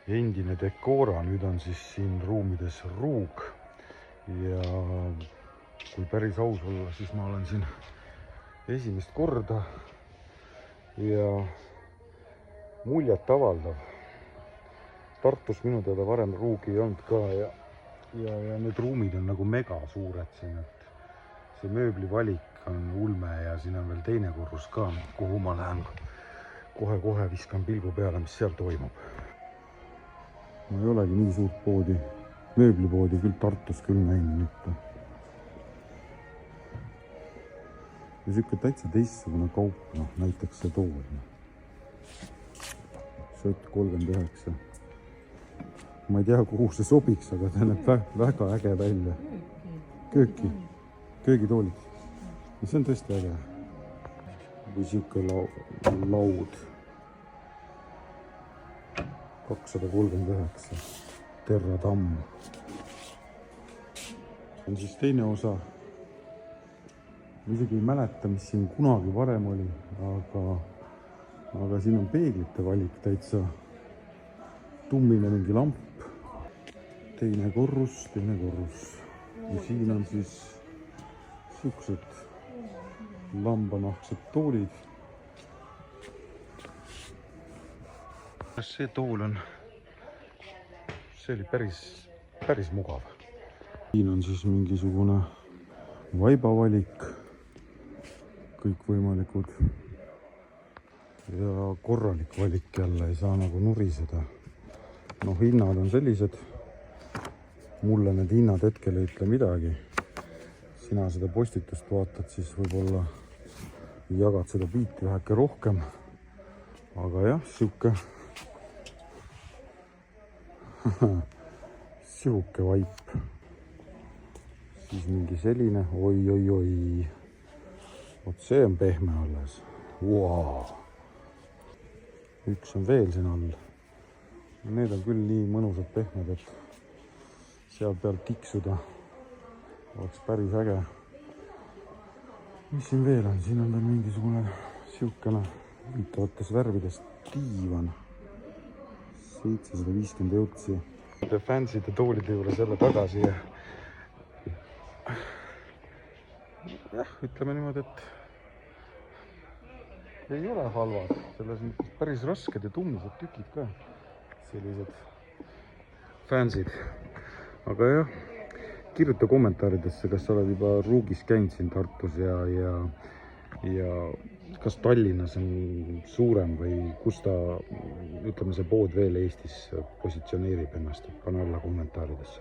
endine Decora, nüüd on siis siin ruumides Ruug. Ja kui päris aus olla, siis ma olen siin esimest korda ja muljet avaldav. Tartus minu teada varem Ruugi ei olnud ka ja need ruumid on nagu mega suured siin, et see mööblivalik on ulme ja siin on veel teine korrus ka, kuhu ma lähen kohe viskan pilgu peale, mis seal toimub. Ma ei olegi nii suurt poodi, mööblipoodi küll Tartus küll näinud mitte. Ja siuke täitsa teistsugune kaup, näiteks see tool. Sott 39. Ma ei tea, kuhu see sobiks, aga ta näeb väga äge välja. Köögitoolid. Ja see on tõesti äge. Või siuke laud. 239. Terra tamm. See on siis teine osa. Ma isegi ei mäleta, mis siin kunagi varem oli, aga siin on peeglite valik täitsa. Tummine mingi lamp. Teine korrus. Ja siin on siis siuksed lambanahksed toolid. See tool on, see oli päris mugav. Siin on siis mingisugune vaibavalik, kõik võimalikud ja korralik valik jälle, ei saa nagu nuriseda. Hinnad on sellised, mulle need hinnad hetkel ei ütle midagi. Sina seda postitust vaatad, siis võib-olla jagad seda biiti väheke rohkem, aga jah, sihuke vaip. Siis mingi selline, oi. Vot see on pehme alles. Wow. Üks on veel siin all. Need on küll nii mõnusad pehmed, et seal peal tiksuda oleks päris äge. Mis siin veel on? Siin on veel mingisugune siukene huvitavates värvides diivan. 750 eurtsi. Fanside toolide juures jälle tagasi ja jah, ütleme niimoodi, et ei ole halvad. Selles mõttes päris rasked ja tummised tükid ka. Sellised fansid. Aga jah, kirjuta kommentaaridesse, kas sa oled juba Ruugis käinud siin Tartus ja kas Tallinnas on suurem või kus ta, ütleme, see pood veel Eestis positsioneerib ennast, pane alla kommentaaridesse.